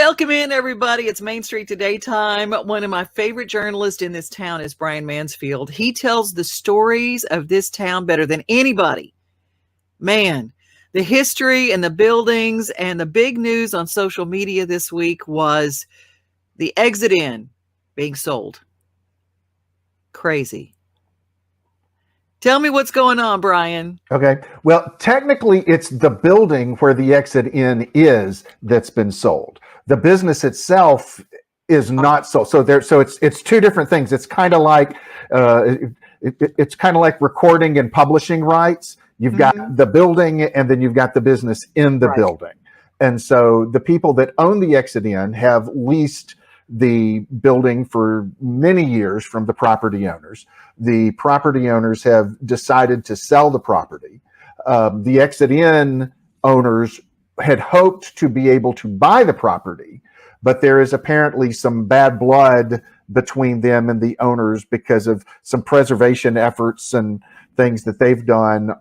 Welcome in, everybody. It's Main Street Today time. One of my favorite journalists in this town is Brian Mansfield. He tells the stories of this town better than anybody. Man, the history and the buildings, and the big news on social media this week was the Exit Inn being sold. Crazy. Tell me what's going on, Brian. Okay. Well, technically, it's the building where the Exit Inn is that's been sold. The business itself is not sold. So it's two different things. It's kind of like it's kind of like recording and publishing rights. You've got the building, and then you've got the business in the building. And so the people that own the Exit Inn have leased the building for many years from the property owners. The property owners have decided to sell the property. The Exit Inn owners had hoped to be able to buy the property, but there is apparently some bad blood between them and the owners because of some preservation efforts and things that they've done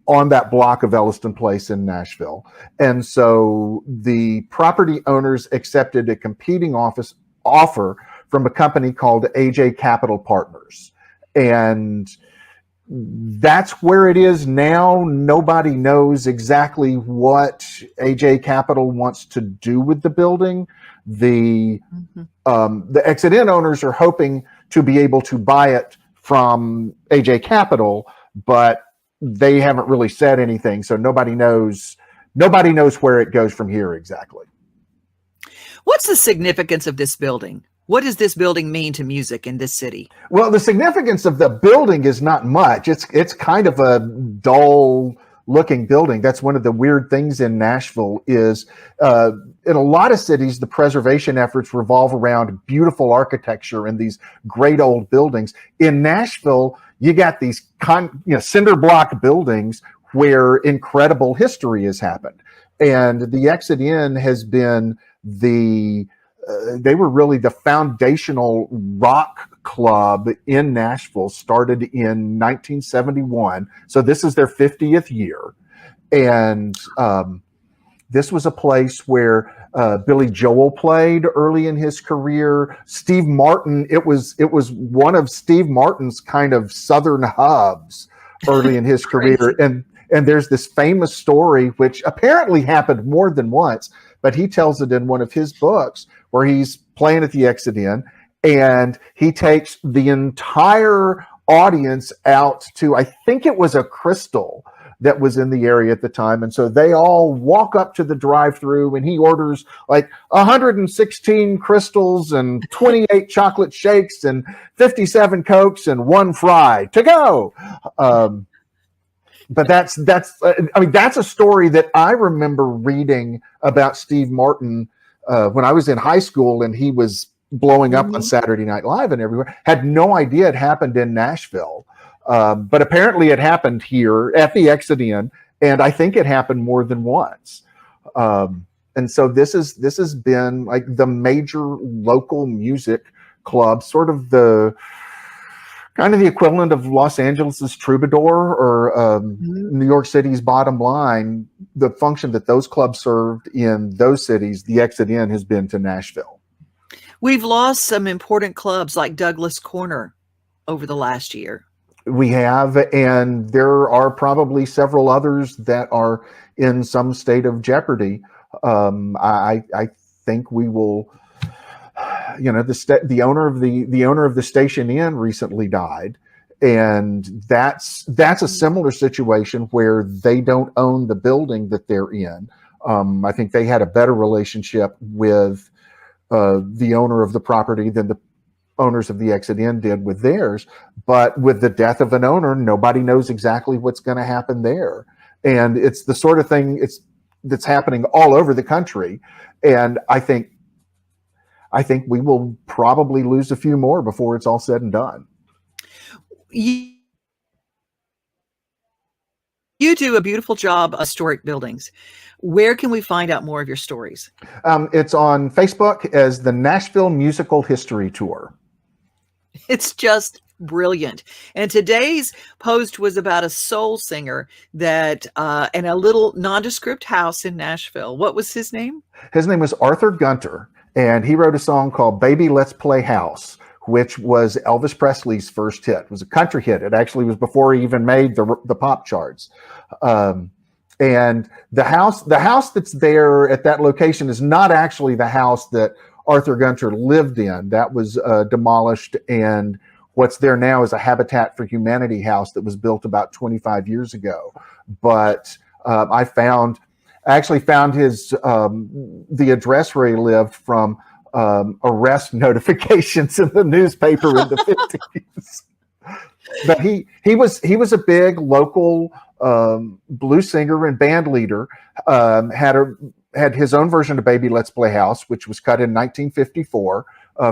on that block of Elliston Place in Nashville. And so the property owners accepted a competing offer from a company called AJ Capital Partners. And that's where it is now. Nobody knows exactly what AJ Capital wants to do with the building. The Exit Inn owners are hoping to be able to buy it from AJ Capital, but they haven't really said anything, so nobody knows where it goes from here exactly. What's the significance of this building? What does this building mean to music in this city? Well, the significance of the building is not much. It's kind of a dull looking building. That's one of the weird things in Nashville is in a lot of cities, the preservation efforts revolve around beautiful architecture and these great old buildings. In Nashville, you got these cinder block buildings where incredible history has happened. And the Exit Inn has been they were really the foundational rock club in Nashville, started in 1971. So this is their 50th year. And this was a place where Billy Joel played early in his career. Steve Martin, it was one of Steve Martin's kind of southern hubs early in his career. And there's this famous story, which apparently happened more than once, but he tells it in one of his books where he's playing at the Exit Inn and he takes the entire audience out to, I think it was a Crystal that was in the area at the time. And so they all walk up to the drive-through and he orders like 116 Crystals and 28 chocolate shakes and 57 Cokes and 1 fry to go. But that's a story that I remember reading about Steve Martin when I was in high school and he was blowing up on Saturday Night Live and everywhere. Had no idea it happened in Nashville. But apparently it happened here at the Exit Inn, and I think it happened more than once. And so this has been like the major local music club, sort of the kind of the equivalent of Los Angeles's Troubadour or New York City's Bottom Line. The function that those clubs served in those cities, the Exit Inn has been to Nashville. We've lost some important clubs like Douglas Corner over the last year. We have, and there are probably several others that are in some state of jeopardy. I think we will. The owner of the Station Inn recently died, and that's a similar situation where they don't own the building that they're in. I think they had a better relationship with the owner of the property than the owners of the Exit Inn did with theirs. But with the death of an owner, nobody knows exactly what's going to happen there. And it's the sort of thing that's happening all over the country. And I think we will probably lose a few more before it's all said and done. You do a beautiful job of historic buildings. Where can we find out more of your stories? It's on Facebook as the Nashville Musical History Tour. It's just brilliant. And today's post was about a soul singer that in a little nondescript house in Nashville. What was his name? His name was Arthur Gunter, and he wrote a song called Baby Let's Play House, which was Elvis Presley's first hit. It was a country hit. It actually was before he even made the pop charts. And the house that's there at that location is not actually the house that Arthur Gunter lived in. That was demolished, and what's there now is a Habitat for Humanity house that was built about 25 years ago. But I actually found his the address where he lived from arrest notifications in the newspaper in the 50s. But he was a big local blues singer and band leader. Had his own version of Baby Let's Play House, which was cut in 1954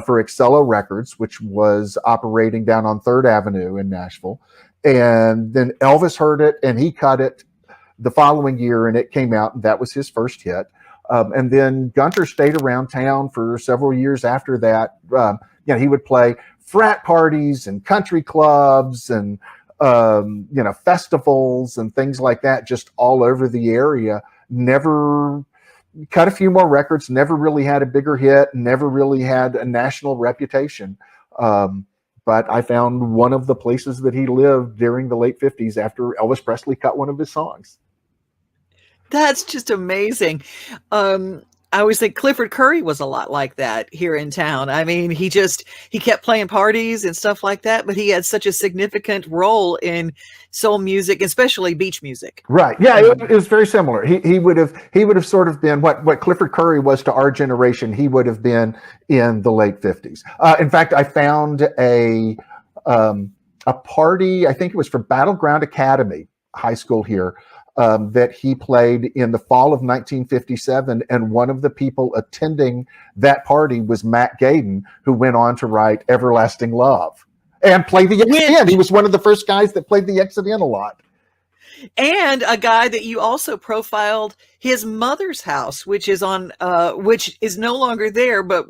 for Excello Records, which was operating down on 3rd Avenue in Nashville. And then Elvis heard it, and he cut it the following year, and it came out, and that was his first hit. And then Gunter stayed around town for several years after that. He would play frat parties and country clubs and festivals and things like that, just all over the area. Never cut a few more records, never really had a bigger hit, never really had a national reputation. But I found one of the places that he lived during the late 50s after Elvis Presley cut one of his songs. That's just amazing. I always think Clifford Curry was a lot like that here in town. I mean, he kept playing parties and stuff like that, but he had such a significant role in soul music, especially beach music. Right. Yeah, it was very similar. He would have sort of been what Clifford Curry was to our generation. He would have been in the late 50s. In fact, I found a party, I think it was for Battleground Academy High School here, that he played in the fall of 1957, and one of the people attending that party was Matt Gaden, who went on to write Everlasting Love and play the Exit In. He was one of the first guys that played the Exit In a lot. And a guy that you also profiled, his mother's house, which is no longer there, but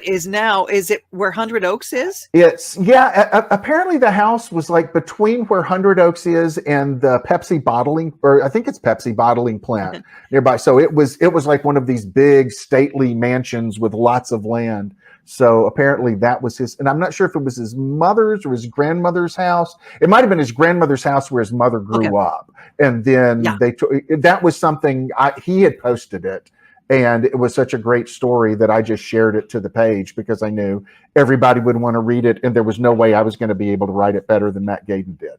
is it where 100 Oaks is? Apparently the house was like between where 100 Oaks is and the Pepsi bottling, or I think it's Pepsi bottling plant nearby. So it was like one of these big stately mansions with lots of land. So apparently that was his, and I'm not sure if it was his mother's or his grandmother's house. It might have been his grandmother's house where his mother grew up. And then that was something he had posted it. And it was such a great story that I just shared it to the page because I knew everybody would want to read it. And there was no way I was going to be able to write it better than Matt Gaden did.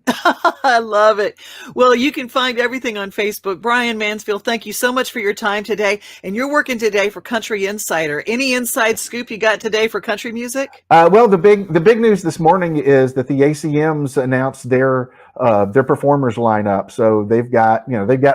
I love it. Well, you can find everything on Facebook. Brian Mansfield, thank you so much for your time today. And you're working today for Country Insider. Any inside scoop you got today for country music? Well, the big news this morning is that the ACMs announced their performers lineup. So they've got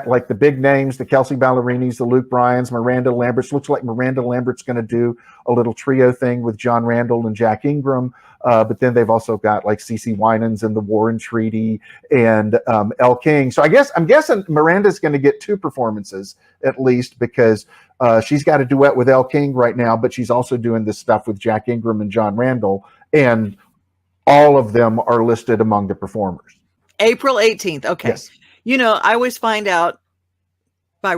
like the big names, the Kelsey Ballerinis, the Luke Bryans, Miranda Lamberts. Looks like Miranda Lambert's going to do a little trio thing with John Randall and Jack Ingram. But then they've also got like CeCe Winans and the Warren Treaty and Elle King. So I'm guessing Miranda's going to get 2 performances at least because she's got a duet with Elle King right now, but she's also doing this stuff with Jack Ingram and John Randall, and all of them are listed among the performers. April 18th. Okay. Yes. I always find out by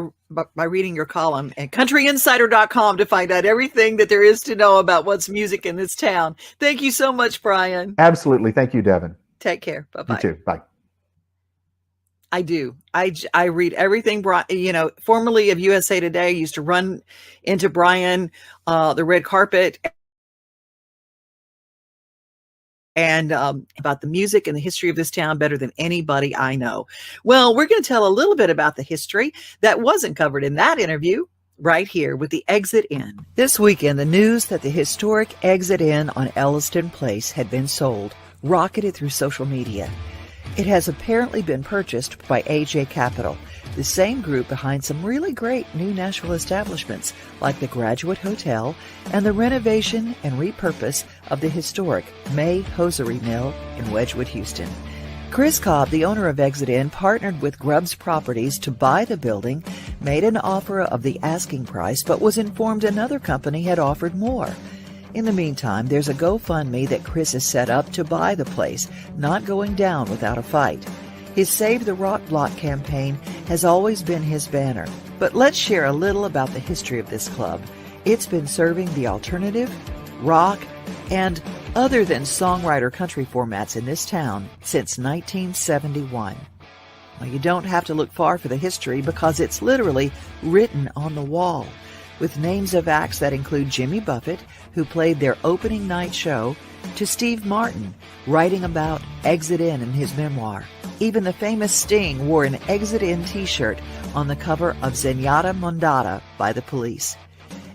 reading your column at countryinsider.com to find out everything that there is to know about what's music in this town. Thank you so much, Brian. Absolutely. Thank you, Devin. Take care. Bye-bye. You too. Bye. I do. I read everything. Formerly of USA Today, I used to run into Brian, the red carpet, and about the music and the history of this town better than anybody I know. Well, we're going to tell a little bit about the history that wasn't covered in that interview right here with the Exit In. This weekend, the news that the historic Exit In on Elliston Place had been sold rocketed through social media. It has apparently been purchased by AJ Capital, the same group behind some really great new Nashville establishments like the Graduate Hotel and the renovation and repurpose of the historic May Hosiery Mill in Wedgwood, Houston. Chris Cobb, the owner of Exit In, partnered with Grubbs Properties to buy the building, made an offer of the asking price, but was informed another company had offered more. In the meantime, there's a GoFundMe that Chris has set up to buy the place, not going down without a fight. His Save the Rock Block campaign has always been his banner. But let's share a little about the history of this club. It's been serving the alternative, rock, and other than songwriter country formats in this town since 1971. Well, you don't have to look far for the history because it's literally written on the wall, with names of acts that include Jimmy Buffett, who played their opening night show, to Steve Martin, writing about Exit In his memoir. Even the famous Sting wore an Exit In t-shirt on the cover of Zenyatta Mondatta by the Police.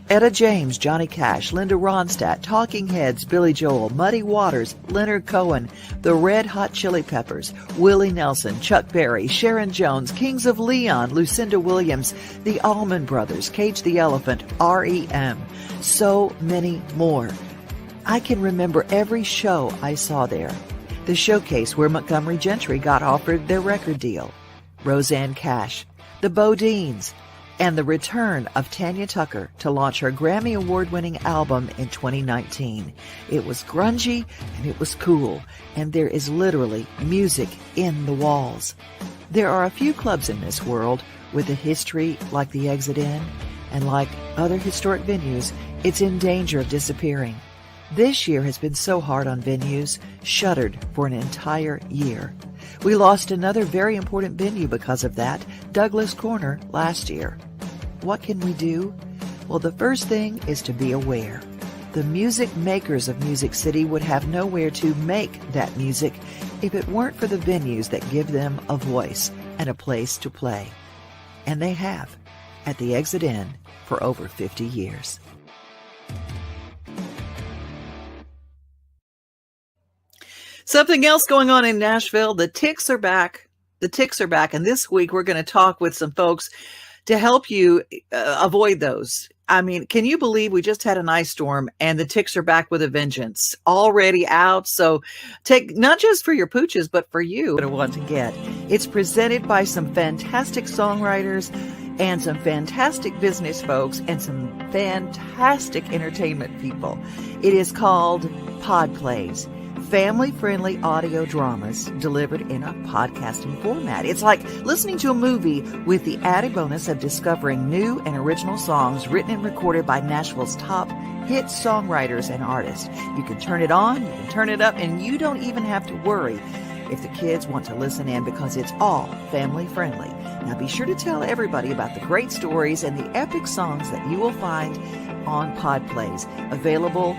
Etta James, Johnny Cash, Linda Ronstadt, Talking Heads, Billy Joel, Muddy Waters, Leonard Cohen, the Red Hot Chili Peppers, Willie Nelson, Chuck Berry, Sharon Jones, Kings of Leon, Lucinda Williams, the Allman Brothers, Cage the Elephant, R.E.M., so many more. I can remember every show I saw there. The showcase where Montgomery Gentry got offered their record deal, Roseanne Cash, the Bodines, and the return of Tanya Tucker to launch her Grammy Award-winning album in 2019. It was grungy and it was cool, and there is literally music in the walls. There are a few clubs in this world with a history like the Exit In, and like other historic venues, it's in danger of disappearing. This year has been so hard on venues, shuttered for an entire year. We lost another very important venue because of that, Douglas Corner, last year. What can we do? Well, the first thing is to be aware. The music makers of Music City would have nowhere to make that music if it weren't for the venues that give them a voice and a place to play. And they have, at the Exit In, for over 50 years. Something else going on in Nashville. The ticks are back. The ticks are back. And this week we're going to talk with some folks to help you avoid those. I mean, can you believe we just had an ice storm and the ticks are back with a vengeance, already out? So take, not just for your pooches, but for you to want to get. It's presented by some fantastic songwriters and some fantastic business folks and some fantastic entertainment people. It is called Pod Plays. Family-friendly audio dramas delivered in a podcasting format. It's like listening to a movie with the added bonus of discovering new and original songs written and recorded by Nashville's top hit songwriters and artists. You can turn it on, you can turn it up, and you don't even have to worry if the kids want to listen in because it's all family-friendly. Now be sure to tell everybody about the great stories and the epic songs that you will find on Pod Plays, available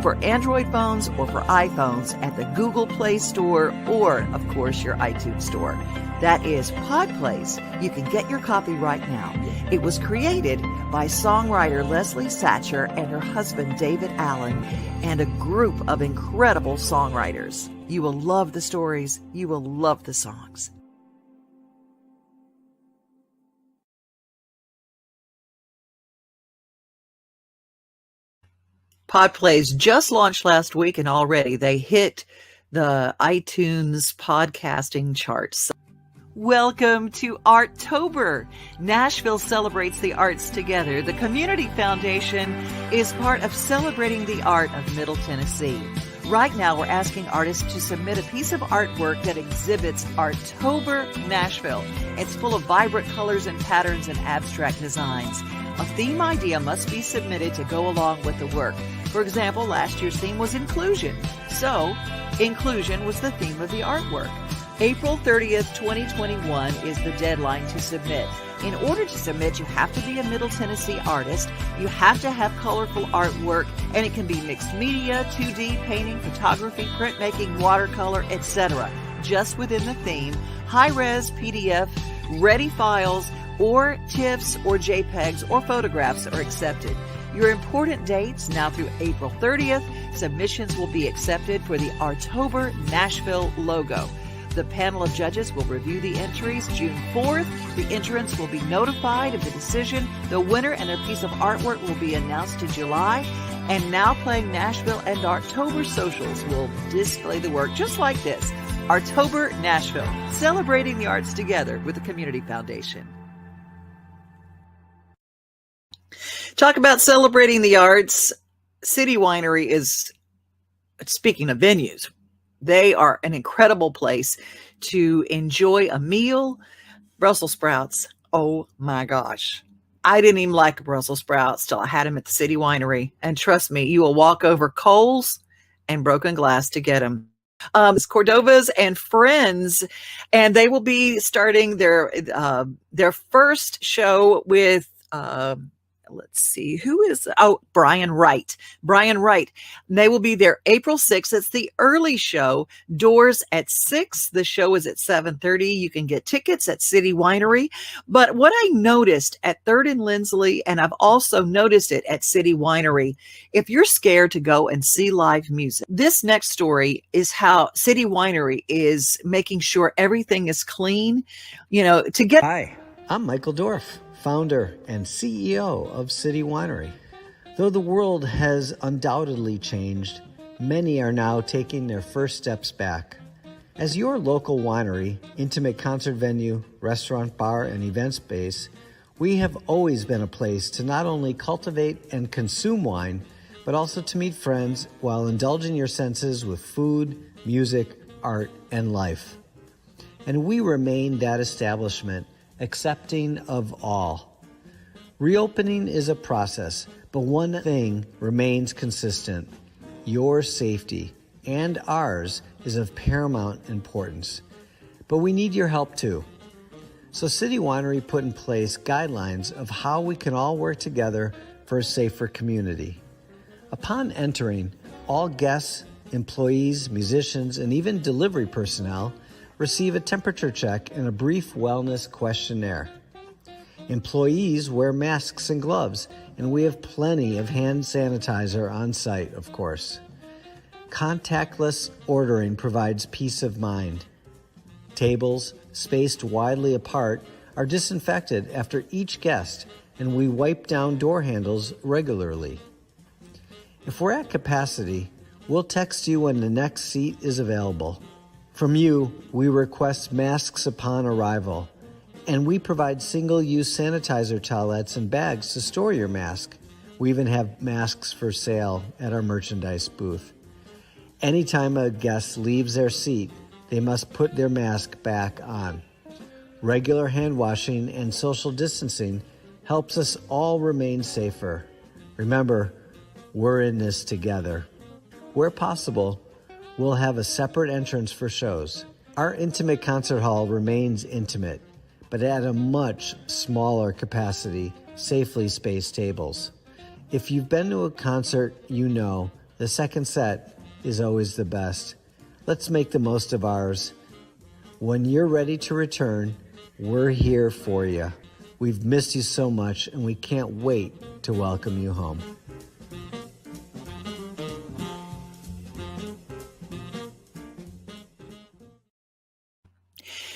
for Android phones or for iPhones at the Google Play Store or, of course, your iTunes Store. That is Pod Plays. You can get your copy right now. It was created by songwriter Leslie Satcher and her husband David Allen and a group of incredible songwriters. You will love the stories. You will love the songs. Pod Plays just launched last week, and already they hit the iTunes podcasting charts. Welcome to Artober. Nashville celebrates the arts together. The Community Foundation is part of celebrating the art of Middle Tennessee. Right now, we're asking artists to submit a piece of artwork that exhibits Artober Nashville. It's full of vibrant colors and patterns and abstract designs. A theme idea must be submitted to go along with the work. For example, last year's theme was inclusion. So, inclusion was the theme of the artwork. April 30th, 2021 is the deadline to submit. In order to submit, you have to be a Middle Tennessee artist. You have to have colorful artwork, and it can be mixed media, 2D, painting, photography, printmaking, watercolor, etc. Just within the theme. High-res, PDF, ready files, or TIFFs or JPEGs or photographs are accepted. Your important dates now through April 30th. Submissions will be accepted for the Artober Nashville logo. The panel of judges will review the entries June 4th. The entrants will be notified of the decision. The winner and their piece of artwork will be announced in July. And Now Playing Nashville and Artober socials will display the work just like this. Artober Nashville, celebrating the arts together with the Community Foundation. Talk about celebrating the arts. City Winery is, speaking of venues, they are an incredible place to enjoy a meal. Brussels sprouts. Oh my gosh. I didn't even like Brussels sprouts till I had them at the City Winery. And trust me, you will walk over coals and broken glass to get them. It's Cordova's and Friends, and they will be starting their first show with let's see, who is, Brian Wright. Brian Wright. They will be there April 6th. It's the early show. Doors at 6. The show is at 7:30. You can get tickets at City Winery. But what I noticed at 3rd and Lindsley, and I've also noticed it at City Winery, if you're scared to go and see live music, this next story is how City Winery is making sure everything is clean, to get. Hi, I'm Michael Dorf, founder and CEO of City Winery. Though the world has undoubtedly changed, many are now taking their first steps back. As your local winery, intimate concert venue, restaurant, bar, and event space, we have always been a place to not only cultivate and consume wine, but also to meet friends while indulging your senses with food, music, art, and life. And we remain that establishment, accepting of all. Reopening is a process, but one thing remains consistent. Your safety and ours is of paramount importance. But we need your help too. So City Winery put in place guidelines of how we can all work together for a safer community. Upon entering, all guests, employees, musicians, and even delivery personnel receive a temperature check and a brief wellness questionnaire. Employees wear masks and gloves, and we have plenty of hand sanitizer on site, of course. Contactless ordering provides peace of mind. Tables, spaced widely apart, are disinfected after each guest, and we wipe down door handles regularly. If we're at capacity, we'll text you when the next seat is available. From you, we request masks upon arrival, and we provide single-use sanitizer towelettes and bags to store your mask. We even have masks for sale at our merchandise booth. Anytime a guest leaves their seat, they must put their mask back on. Regular hand washing and social distancing helps us all remain safer. Remember, we're in this together. Where possible, we'll have a separate entrance for shows. Our intimate concert hall remains intimate, but at a much smaller capacity, safely spaced tables. If you've been to a concert, you know the second set is always the best. Let's make the most of ours. When you're ready to return, we're here for you. We've missed you so much, and we can't wait to welcome you home.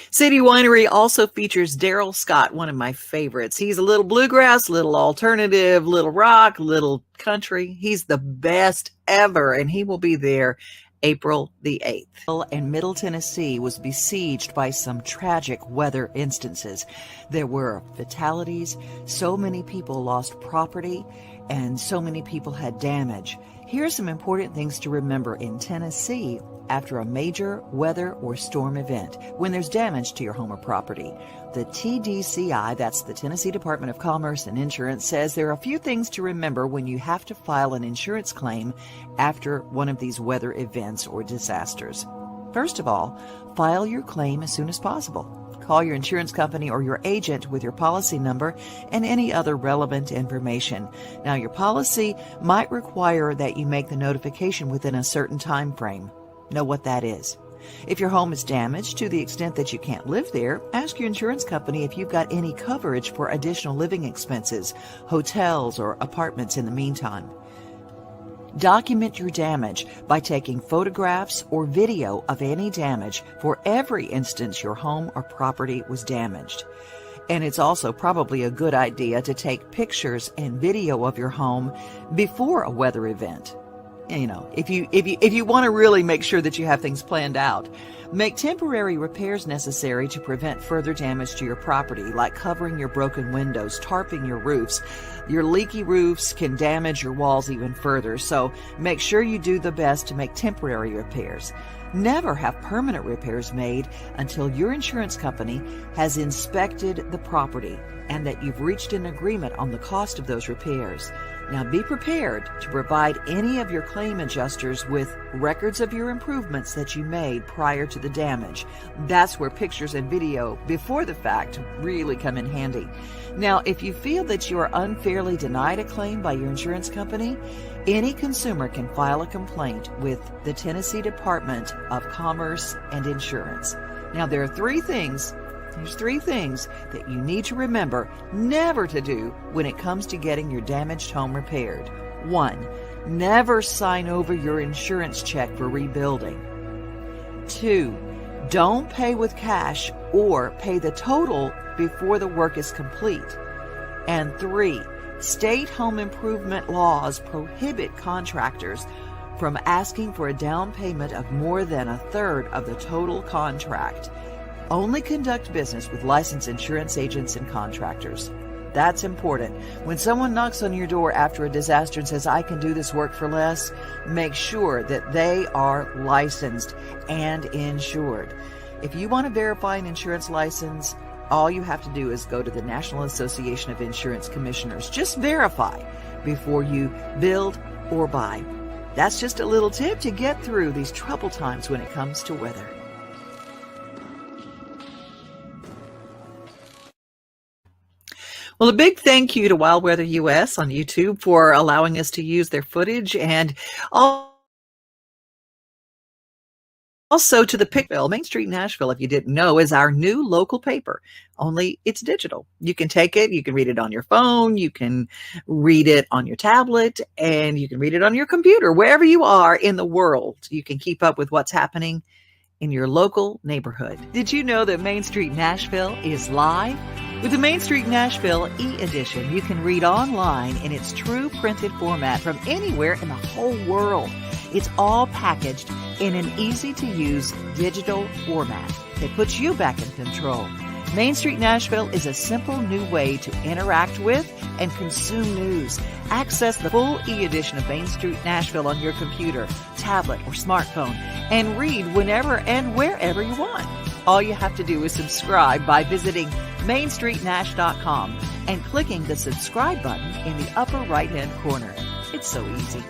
City Winery also features Daryl Scott, one of my favorites. He's a little bluegrass, little alternative, little rock, little country. He's the best ever, and he will be there April the 8th. And Middle Tennessee was besieged by some tragic weather instances. There were fatalities, so many people lost property, and so many people had damage. Here are some important things to remember in Tennessee after a major weather or storm event when there's damage to your home or property. The TDCI, that's the Tennessee Department of Commerce and Insurance, says there are a few things to remember when you have to file an insurance claim after one of these weather events or disasters. First of all, file your claim as soon as possible. Call your insurance company or your agent with your policy number and any other relevant information. Now, your policy might require that you make the notification within a certain time frame. Know what that is. If your home is damaged to the extent that you can't live there, ask your insurance company if you've got any coverage for additional living expenses, hotels, or apartments in the meantime. Document your damage by taking photographs or video of any damage for every instance your home or property was damaged. And it's also probably a good idea to take pictures and video of your home before a weather event. if you want to really make sure that you have things planned out, make temporary repairs necessary to prevent further damage to your property, like covering your broken windows, tarping your roofs. Your leaky roofs can damage your walls even further, so make sure you do the best to make temporary repairs. Never have permanent repairs made until your insurance company has inspected the property and that you've reached an agreement on the cost of those repairs. Now be prepared to provide any of your claim adjusters with records of your improvements that you made prior to the damage. That's where pictures and video before the fact really come in handy. Now, if you feel that you are unfairly denied a claim by your insurance company, any consumer can file a complaint with the Tennessee Department of Commerce and Insurance. Now, there's three things that you need to remember never to do when it comes to getting your damaged home repaired. 1. Never sign over your insurance check for rebuilding. 2. Don't pay with cash or pay the total before the work is complete. And 3. State home improvement laws prohibit contractors from asking for a down payment of more than a third of the total contract. Only conduct business with licensed insurance agents and contractors. That's important. When someone knocks on your door after a disaster and says, "I can do this work for less," make sure that they are licensed and insured. If you want to verify an insurance license, all you have to do is go to the National Association of Insurance Commissioners. Just verify before you build or buy. That's just a little tip to get through these troubled times when it comes to weather. Well, a big thank you to Wild Weather US on YouTube for allowing us to use their footage, and also to the Pickville. Main Street Nashville, if you didn't know, is our new local paper, only it's digital. You can take it, you can read it on your phone, you can read it on your tablet, and you can read it on your computer. Wherever you are in the world, you can keep up with what's happening in your local neighborhood. Did you know that Main Street Nashville is live? With the Main Street Nashville e-edition, you can read online in its true printed format from anywhere in the whole world. It's all packaged in an easy-to-use digital format that puts you back in control. Main Street Nashville is a simple new way to interact with and consume news. Access the full e-edition of Main Street Nashville on your computer, tablet, or smartphone, and read whenever and wherever you want. All you have to do is subscribe by visiting mainstreetnash.com and clicking the subscribe button in the upper right-hand corner. It's so easy.